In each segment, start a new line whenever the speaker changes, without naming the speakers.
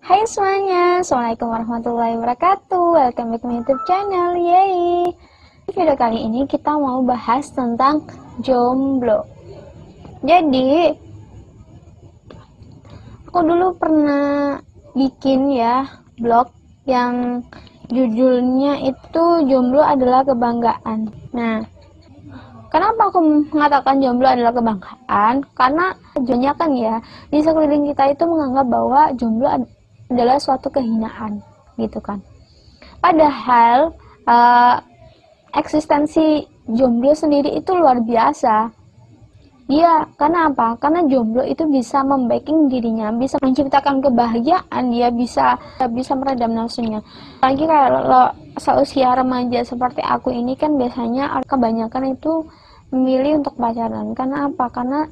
Hai semuanya, Assalamualaikum warahmatullahi wabarakatuh. Welcome back to my YouTube channel. Yeay. Di video kali ini kita mau bahas tentang jomblo. Jadi, aku dulu pernah bikin ya blog yang judulnya itu jomblo adalah kebanggaan. Nah, kenapa aku mengatakan jomblo adalah kebanggaan? Karena tujuannya kan ya, di sekeliling kita itu menganggap bahwa jomblo adalah suatu kehinaan, gitu kan. Padahal eksistensi jomblo sendiri itu luar biasa. Dia, karena apa? Karena jomblo itu bisa membacking dirinya, bisa menciptakan kebahagiaan, dia bisa meredam nafsunya. Lagi kalau seusia remaja seperti aku ini kan biasanya kebanyakan itu memilih untuk pacaran. Karena apa? Karena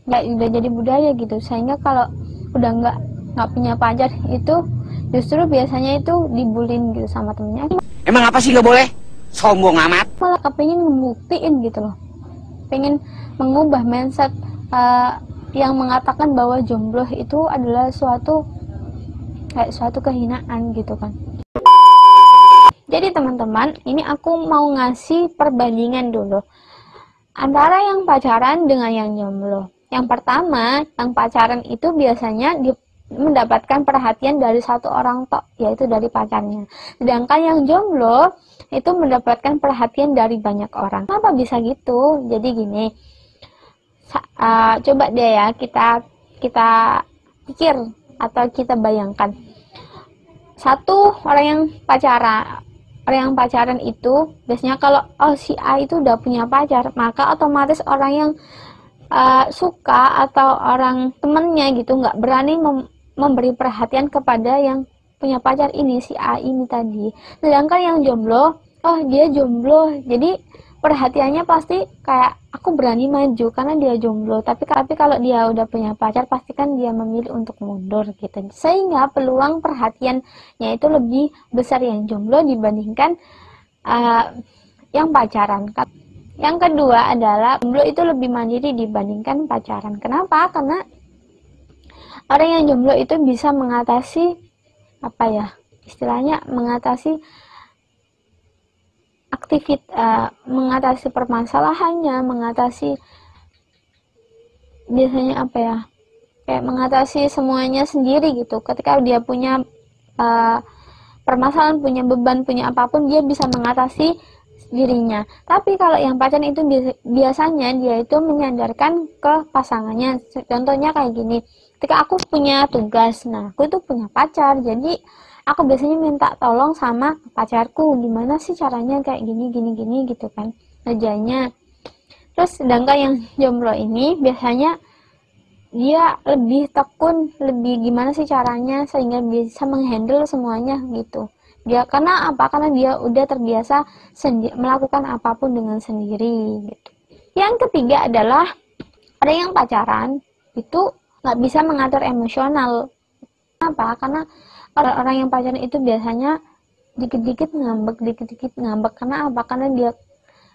ya udah jadi budaya gitu. Sehingga kalau udah nggak punya pacar itu justru biasanya itu dibulin gitu sama temennya.
Emang apa sih nggak boleh? Sombong amat.
Malah kepingin ngebuktiin gitu loh, pengen mengubah mindset yang mengatakan bahwa jomblo itu adalah suatu kehinaan gitu kan. Jadi teman-teman, ini aku mau ngasih perbandingan dulu antara yang pacaran dengan yang jomblo. Yang pertama, yang pacaran itu biasanya mendapatkan perhatian dari satu orang tok, yaitu dari pacarnya. Sedangkan yang jomblo itu mendapatkan perhatian dari banyak orang. Kenapa bisa gitu? Jadi gini, coba deh ya kita pikir atau kita bayangkan. Satu orang yang pacaran itu biasanya kalau si A itu udah punya pacar, maka otomatis orang yang suka atau orang temennya gitu nggak berani memberi perhatian kepada yang punya pacar ini, si A ini tadi. Sedangkan yang jomblo, dia jomblo, jadi perhatiannya pasti kayak aku berani maju karena dia jomblo. Tapi kalau dia udah punya pacar, pasti kan dia memilih untuk mundur gitu. Sehingga peluang perhatiannya itu lebih besar yang jomblo dibandingkan yang pacaran. Yang kedua adalah jomblo itu lebih mandiri dibandingkan pacaran. Kenapa? Karena orang yang jomblo itu bisa mengatasi mengatasi mengatasi permasalahannya, kayak mengatasi semuanya sendiri gitu. Ketika dia punya permasalahan, punya beban, punya apapun, dia bisa mengatasi dirinya. Tapi kalau yang pacaran itu biasanya dia itu menyandarkan ke pasangannya. Contohnya kayak gini, ketika aku punya tugas, nah aku itu punya pacar, jadi aku biasanya minta tolong sama pacarku, gimana sih caranya kayak gini gitu kan kerjanya. Terus sedangkan yang jomblo ini biasanya dia lebih tekun, lebih gimana sih caranya sehingga bisa menghandle semuanya gitu. Dia karena dia udah terbiasa melakukan apapun dengan sendiri gitu. Yang ketiga adalah ada yang pacaran itu nggak bisa mengatur emosional. Kenapa? Karena orang yang pacaran itu biasanya dikit-dikit ngambek. Karena apa? Karena dia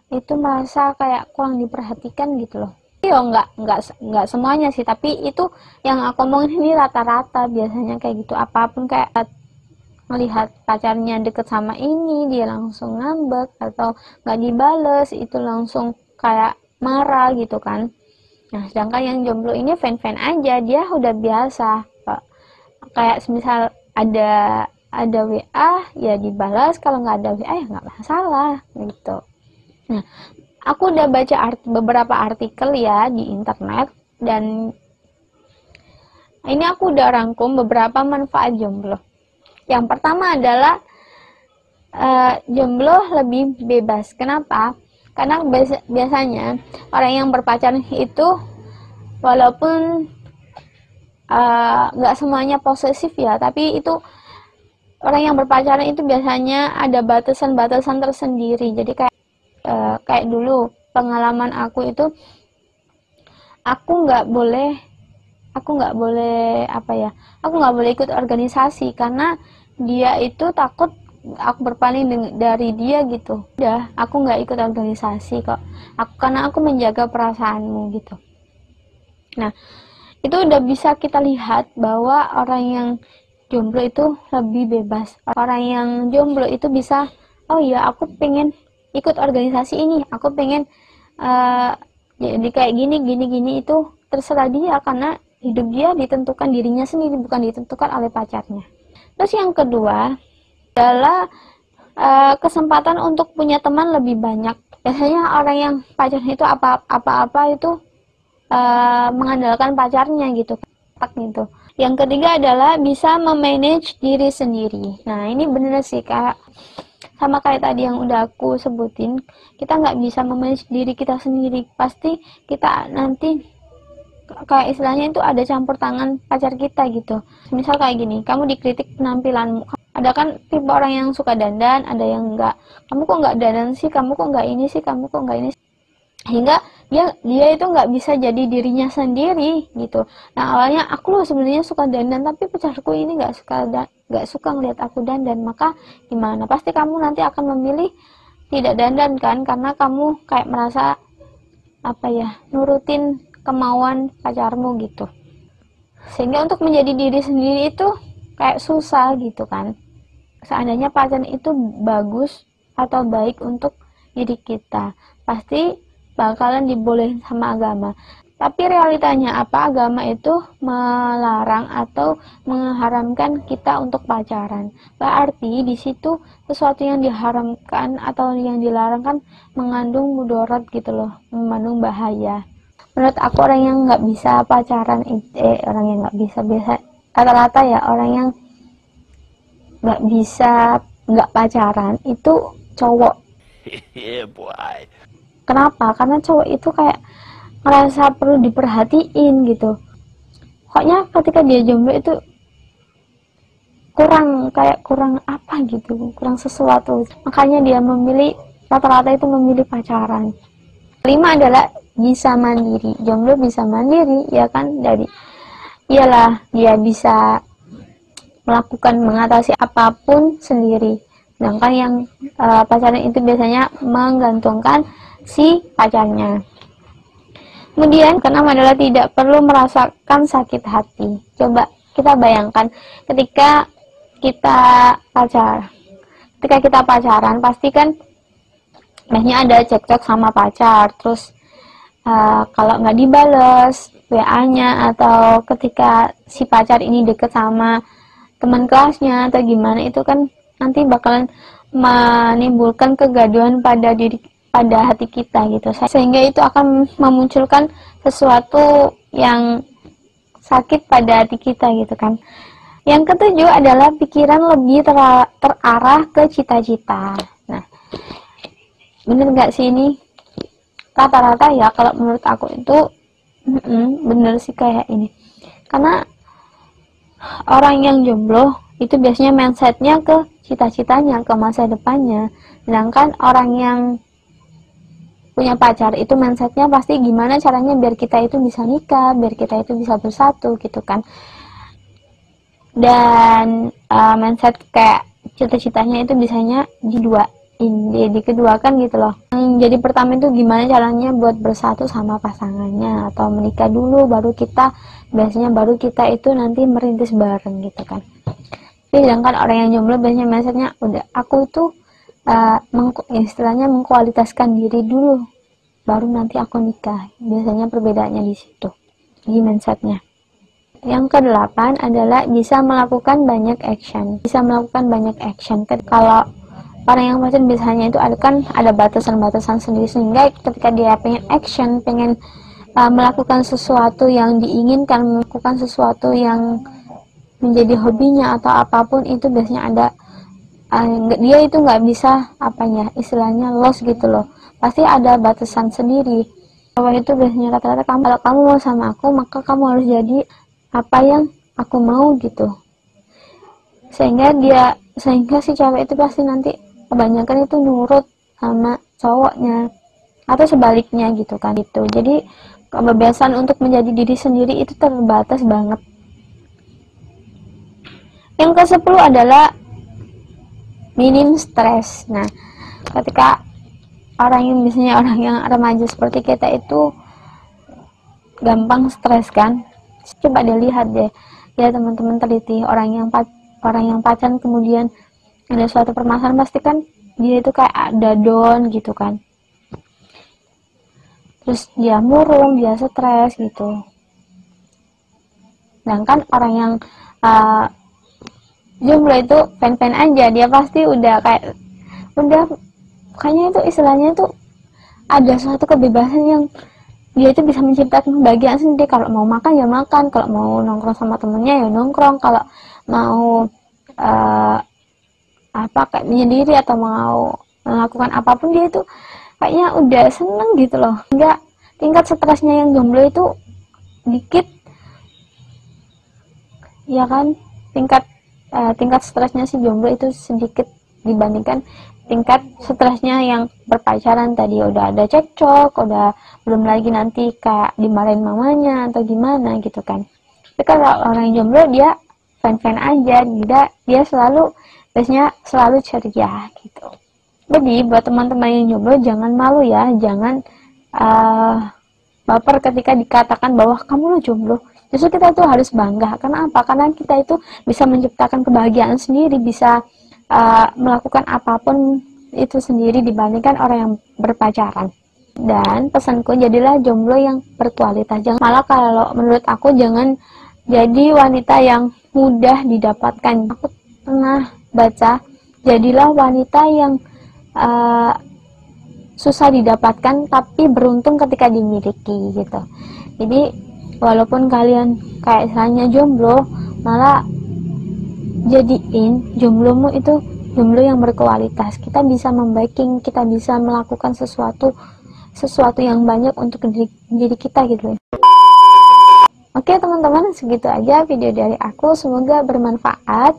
itu merasa kayak kurang diperhatikan gitu loh. Nggak semuanya sih, tapi itu yang aku omongin ini rata-rata biasanya kayak gitu. Apapun kayak melihat pacarnya deket sama ini, dia langsung ngambek atau nggak dibales, itu langsung kayak marah gitu kan. Nah, sedangkan yang jomblo ini fan-fan aja, dia udah biasa. Kayak misal ada WA ya dibalas, kalau nggak ada WA ya nggak masalah gitu. Nah, aku udah baca beberapa artikel ya di internet, dan ini aku udah rangkum beberapa manfaat jomblo. Yang pertama adalah jomblo lebih bebas. Kenapa? Karena biasanya orang yang berpacaran itu walaupun nggak semuanya posesif ya, tapi itu orang yang berpacaran itu biasanya ada batasan-batasan tersendiri. Jadi kayak dulu pengalaman aku itu, aku nggak boleh ikut organisasi karena dia itu takut aku berpaling dari dia gitu. Udah, aku nggak ikut organisasi kok. Karena aku menjaga perasaanmu gitu. Nah, itu udah bisa kita lihat bahwa orang yang jomblo itu lebih bebas. Orang yang jomblo itu bisa, oh iya aku pengen ikut organisasi ini, aku pengen jadi kayak gini itu terserah dia, karena hidup dia ditentukan dirinya sendiri, bukan ditentukan oleh pacarnya. Terus yang kedua adalah kesempatan untuk punya teman lebih banyak. Biasanya orang yang pacarnya itu apa-apa itu mengandalkan pacarnya gitu. Yang ketiga adalah bisa memanage diri sendiri. Nah ini bener sih Kak, sama kayak tadi yang udah aku sebutin, kita nggak bisa memanage diri kita sendiri. Pasti kita nanti kayak istilahnya itu ada campur tangan pacar kita gitu. Misal kayak gini, kamu dikritik penampilanmu, ada kan tipe orang yang suka dandan, ada yang enggak. Kamu kok nggak dandan sih, kamu kok nggak ini sih, kamu kok nggak ini sih. Hingga dia itu nggak bisa jadi dirinya sendiri gitu. Nah awalnya aku loh sebenarnya suka dandan, tapi pacarku ini nggak suka ngeliat aku dandan, maka gimana? Pasti kamu nanti akan memilih tidak dandan kan, karena kamu kayak merasa nurutin kemauan pacarmu gitu. Sehingga untuk menjadi diri sendiri itu kayak susah gitu kan. Seandainya pacar itu bagus atau baik untuk diri kita, pasti bakalan dibolehin sama agama. Tapi realitanya apa? Agama itu melarang atau mengharamkan kita untuk pacaran. Berarti di situ sesuatu yang diharamkan atau yang dilarang kan mengandung mudarat gitu loh, mengandung bahaya. Menurut aku orang yang nggak bisa pacaran orang yang nggak bisa rata-rata ya orang yang nggak bisa nggak pacaran itu cowok.
Yeah, boy.
Kenapa? Karena cowok itu kayak ngerasa perlu diperhatiin gitu. Pokoknya ketika dia jomblo itu kurang apa gitu, kurang sesuatu. Makanya dia rata-rata itu memilih pacaran. Kelima adalah bisa mandiri. Jomblo bisa mandiri, ya kan? Iyalah dia bisa mengatasi apapun sendiri. Sedangkan yang pacaran itu biasanya menggantungkan si pacarnya. Kemudian keenam adalah tidak perlu merasakan sakit hati. Coba kita bayangkan ketika kita pacaran pasti kan biasanya ada cekcok sama pacar, terus kalau nggak dibales WA-nya, atau ketika si pacar ini deket sama teman kelasnya atau gimana, itu kan nanti bakalan menimbulkan kegaduhan pada hati kita gitu, sehingga itu akan memunculkan sesuatu yang sakit pada hati kita gitu kan. Yang ketujuh adalah pikiran lebih terarah ke cita-cita. Nah, bener nggak sih ini? Rata-rata ya kalau menurut aku itu bener sih kayak ini. Karena orang yang jomblo itu biasanya mindsetnya ke cita-citanya, ke masa depannya. Sedangkan orang yang punya pacar itu mindsetnya pasti gimana caranya biar kita itu bisa nikah, biar kita itu bisa bersatu gitu kan. Dan mindset kayak cita-citanya itu biasanya dikeduakan gitu loh. Yang jadi pertama itu gimana caranya buat bersatu sama pasangannya, atau menikah dulu baru kita itu nanti merintis bareng gitu kan. Tapi sedangkan orang yang jomblo biasanya mindsetnya udah aku itu istilahnya mengkualitaskan diri dulu baru nanti aku nikah. Biasanya perbedaannya di situ, di mindsetnya. Yang kedelapan adalah bisa melakukan banyak action. Kalau orang yang pacaran biasanya itu ada batasan-batasan sendiri, sehingga ketika dia pengen action, pengen melakukan sesuatu yang diinginkan, melakukan sesuatu yang menjadi hobinya atau apapun, itu biasanya ada dia itu nggak bisa istilahnya loss gitu loh, pasti ada batasan sendiri. Bahwa itu biasanya rata-rata kalau kamu mau sama aku, maka kamu harus jadi apa yang aku mau gitu, sehingga si cewek itu pasti nanti kebanyakan itu nurut sama cowoknya atau sebaliknya gitu kan. Gitu, jadi kebebasan untuk menjadi diri sendiri itu terbatas banget. Yang ke-10 adalah minim stres. Nah, ketika orang yang remaja seperti kita itu gampang stres kan. Coba deh lihat deh, ya teman-teman teliti orang yang orang yang pacaran kemudian ada suatu permasalahan, pasti kan dia itu kayak ada down gitu kan, terus dia murung, dia stres gitu. Sedangkan orang yang jomblo itu fan-fan aja, dia pasti udah kayaknya itu istilahnya itu ada suatu kebebasan yang dia itu bisa menciptakan kebahagiaan sendiri. Kalau mau makan ya makan, kalau mau nongkrong sama temennya ya nongkrong, kalau mau kayak menyendiri atau mau melakukan apapun, dia itu kayaknya udah seneng gitu loh. Enggak, tingkat stresnya yang jomblo itu dikit ya kan, tingkat stresnya si jomblo itu sedikit dibandingkan tingkat stresnya yang berpacaran. Tadi udah ada cekcok, udah belum lagi nanti kayak dimarahin mamanya atau gimana gitu kan. Tapi kalau orang yang jomblo dia fan-fan aja, dia selalu biasanya selalu ceria gitu. Jadi buat teman-teman yang jomblo jangan malu ya, jangan baper ketika dikatakan bahwa kamu lo jomblo. Justru kita tuh harus bangga. Karena apa? Karena kita itu bisa menciptakan kebahagiaan sendiri, bisa melakukan apapun itu sendiri dibandingkan orang yang berpacaran. Dan pesanku, jadilah jomblo yang berkualitas. Malah kalau menurut aku jangan jadi wanita yang mudah didapatkan. Aku pernah baca, jadilah wanita yang susah didapatkan tapi beruntung ketika dimiliki gitu. Jadi walaupun kalian kayak misalnya jomblo, malah jadiin jomblomu itu jomblo yang berkualitas. Kita bisa membaiking, kita bisa melakukan sesuatu yang banyak untuk diri kita gitu. Oke teman-teman, segitu aja video dari aku. Semoga bermanfaat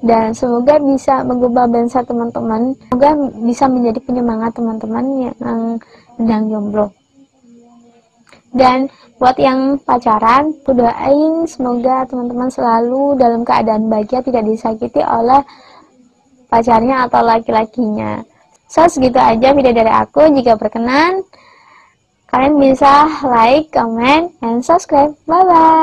dan semoga bisa mengubah mindset teman-teman. Semoga bisa menjadi penyemangat teman-teman yang sedang jomblo. Dan buat yang pacaran, aku doain semoga teman-teman selalu dalam keadaan bahagia, tidak disakiti oleh pacarnya atau laki-lakinya. So, segitu aja video dari aku. Jika berkenan, kalian bisa like, comment, and subscribe. Bye-bye.